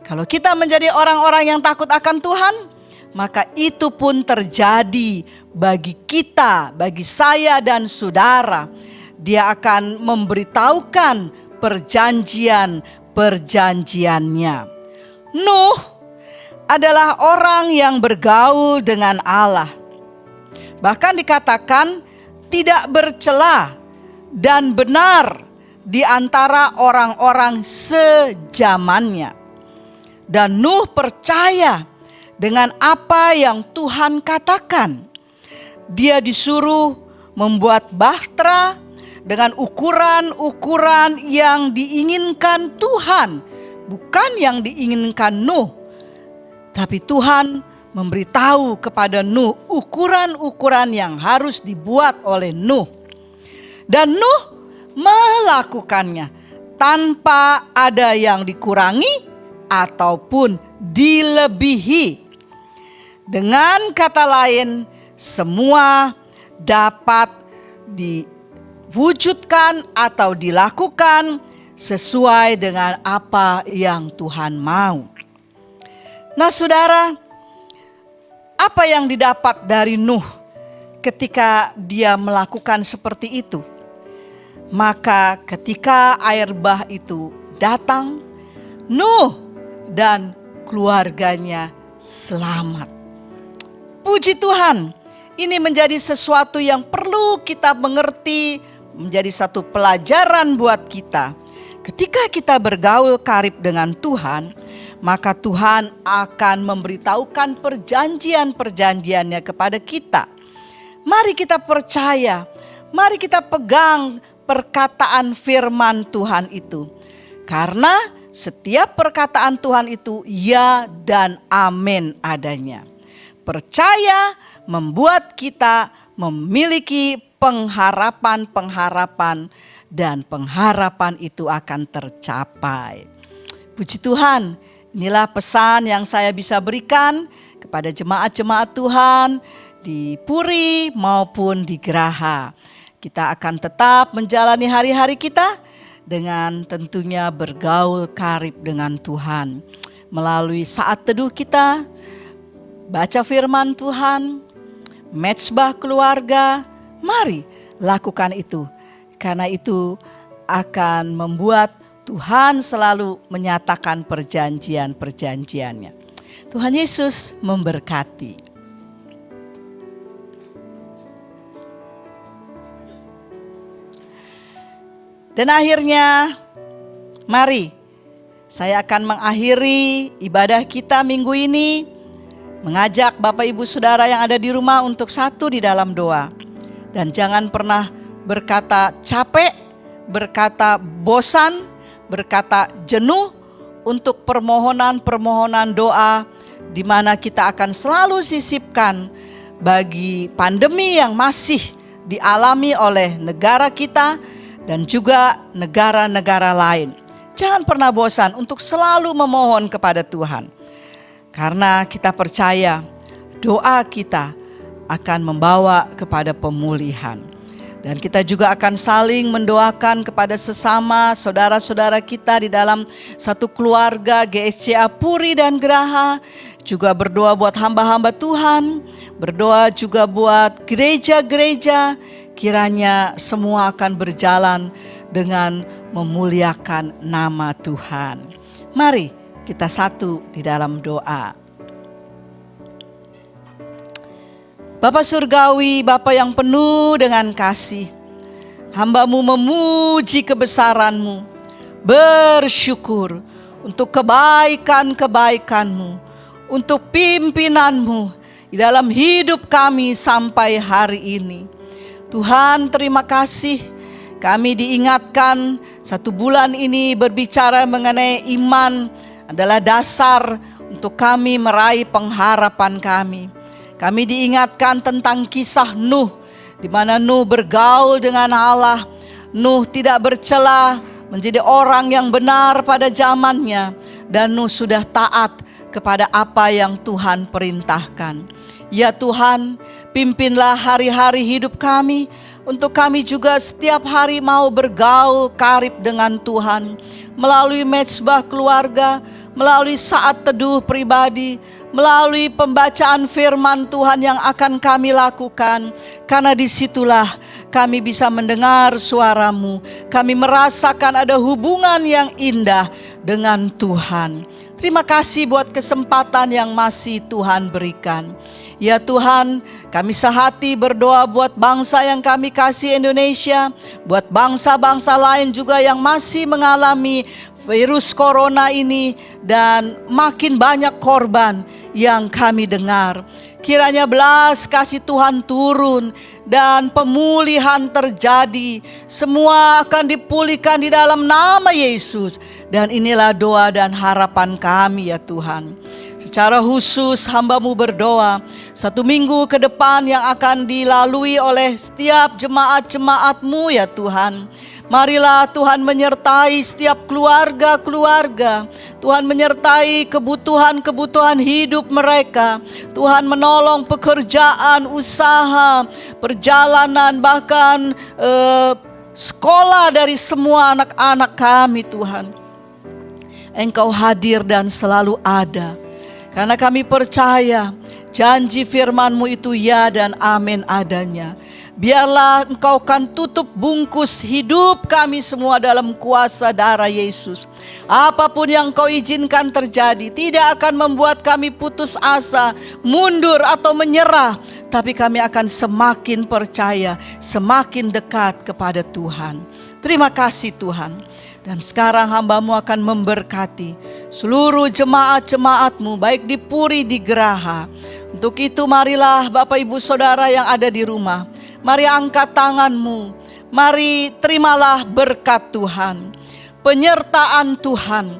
Kalau kita menjadi orang-orang yang takut akan Tuhan, maka itu pun terjadi bagi kita, bagi saya dan saudara. Dia akan memberitahukan perjanjiannya. Nuh adalah orang yang bergaul dengan Allah. Bahkan dikatakan tidak bercela dan benar di antara orang-orang sejamannya. Dan Nuh percaya dengan apa yang Tuhan katakan. Dia disuruh membuat bahtera dengan ukuran-ukuran yang diinginkan Tuhan, bukan yang diinginkan Nuh. Tapi Tuhan memberitahu kepada Nuh ukuran-ukuran yang harus dibuat oleh Nuh. Dan Nuh melakukannya tanpa ada yang dikurangi ataupun dilebihi. Dengan kata lain, semua dapat diwujudkan atau dilakukan sesuai dengan apa yang Tuhan mau. Nah saudara, apa yang didapat dari Nuh ketika dia melakukan seperti itu? Maka ketika air bah itu datang, Nuh dan keluarganya selamat. Puji Tuhan, ini menjadi sesuatu yang perlu kita mengerti, menjadi satu pelajaran buat kita. Ketika kita bergaul karib dengan Tuhan, maka Tuhan akan memberitahukan perjanjian-perjanjiannya kepada kita. Mari kita percaya, mari kita pegang perkataan firman Tuhan itu. Karena setiap perkataan Tuhan itu ya dan amin adanya. Percaya membuat kita memiliki pengharapan-pengharapan, dan pengharapan itu akan tercapai. Puji Tuhan, inilah pesan yang saya bisa berikan kepada jemaat-jemaat Tuhan di Puri maupun di Geraha. Kita akan tetap menjalani hari-hari kita dengan tentunya bergaul karib dengan Tuhan. Melalui saat teduh kita, baca firman Tuhan, mezbah keluarga, mari lakukan itu. Karena itu akan membuat Tuhan selalu menyatakan perjanjian-perjanjiannya. Tuhan Yesus memberkati. Dan akhirnya, mari saya akan mengakhiri ibadah kita minggu ini, mengajak Bapak Ibu Saudara yang ada di rumah untuk satu di dalam doa. Dan jangan pernah berkata capek, berkata bosan, berkata jenuh untuk permohonan-permohonan doa di mana kita akan selalu sisipkan bagi pandemi yang masih dialami oleh negara kita dan juga negara-negara lain. Jangan pernah bosan untuk selalu memohon kepada Tuhan. Karena kita percaya doa kita akan membawa kepada pemulihan. Dan kita juga akan saling mendoakan kepada sesama saudara-saudara kita di dalam satu keluarga GSCA Puri dan Geraha. Juga berdoa buat hamba-hamba Tuhan, berdoa juga buat gereja-gereja. Kiranya semua akan berjalan dengan memuliakan nama Tuhan. Mari kita satu di dalam doa. Bapa Surgawi, Bapa yang penuh dengan kasih, hamba-Mu memuji kebesaran-Mu, bersyukur untuk kebaikan-kebaikan-Mu, untuk pimpinan-Mu di dalam hidup kami sampai hari ini. Tuhan, terima kasih kami diingatkan satu bulan ini berbicara mengenai iman adalah dasar untuk kami meraih pengharapan kami. Kami diingatkan tentang kisah Nuh, di mana Nuh bergaul dengan Allah. Nuh tidak bercela, menjadi orang yang benar pada zamannya. Dan Nuh sudah taat kepada apa yang Tuhan perintahkan. Ya Tuhan, pimpinlah hari-hari hidup kami, untuk kami juga setiap hari mau bergaul karib dengan Tuhan. Melalui mezbah keluarga, melalui saat teduh pribadi, melalui pembacaan firman Tuhan yang akan kami lakukan. Karena disitulah kami bisa mendengar suara-Mu. Kami merasakan ada hubungan yang indah dengan Tuhan. Terima kasih buat kesempatan yang masih Tuhan berikan. Ya Tuhan, kami sehati berdoa buat bangsa yang kami kasih Indonesia, buat bangsa-bangsa lain juga yang masih mengalami virus corona ini, dan makin banyak korban yang kami dengar. Kiranya belas kasih Tuhan turun dan pemulihan terjadi. Semua akan dipulihkan di dalam nama Yesus. Dan inilah doa dan harapan kami ya Tuhan. Secara khusus hamba-Mu berdoa, satu minggu ke depan yang akan dilalui oleh setiap jemaat-jemaat-Mu ya Tuhan. Marilah Tuhan menyertai setiap keluarga-keluarga. Tuhan menyertai kebutuhan-kebutuhan hidup mereka. Tuhan menolong pekerjaan, usaha, perjalanan, bahkan sekolah dari semua anak-anak kami Tuhan. Engkau hadir dan selalu ada. Karena kami percaya janji firman-Mu itu ya dan amin adanya. Biarlah Engkau kan tutup bungkus hidup kami semua dalam kuasa darah Yesus. Apapun yang Engkau izinkan terjadi tidak akan membuat kami putus asa, mundur atau menyerah. Tapi kami akan semakin percaya, semakin dekat kepada Tuhan. Terima kasih Tuhan. Dan sekarang hamba-Mu akan memberkati seluruh jemaat-jemaat-Mu, baik di Puri, di Geraha. Untuk itu marilah Bapak Ibu Saudara yang ada di rumah, mari angkat tangan-Mu, mari terimalah berkat Tuhan, penyertaan Tuhan,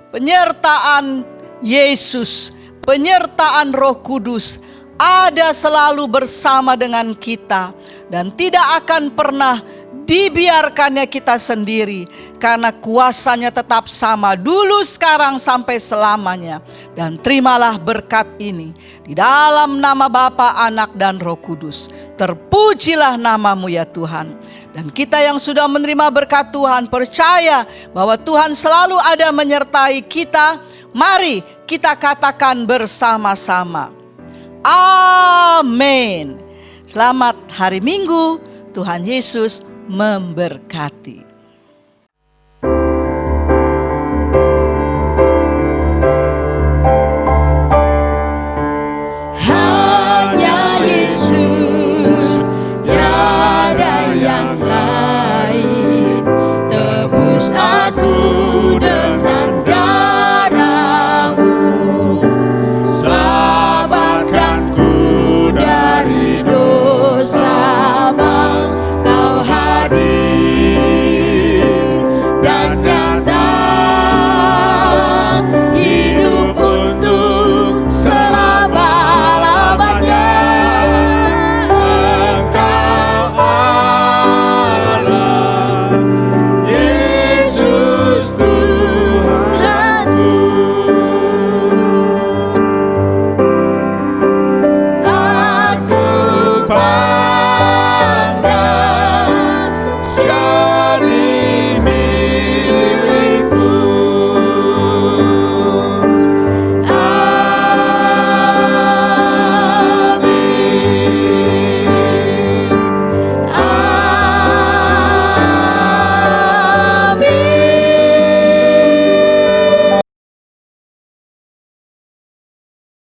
penyertaan Yesus, penyertaan Roh Kudus ada selalu bersama dengan kita dan tidak akan pernah dibiarkannya kita sendiri, karena kuasanya tetap sama dulu, sekarang, sampai selamanya. Dan terimalah berkat ini di dalam nama Bapa, Anak, dan Roh Kudus. Terpujilah nama-Mu ya Tuhan. Dan kita yang sudah menerima berkat Tuhan percaya bahwa Tuhan selalu ada menyertai kita. Mari kita katakan bersama-sama, amin. Selamat hari Minggu, Tuhan Yesus memberkati.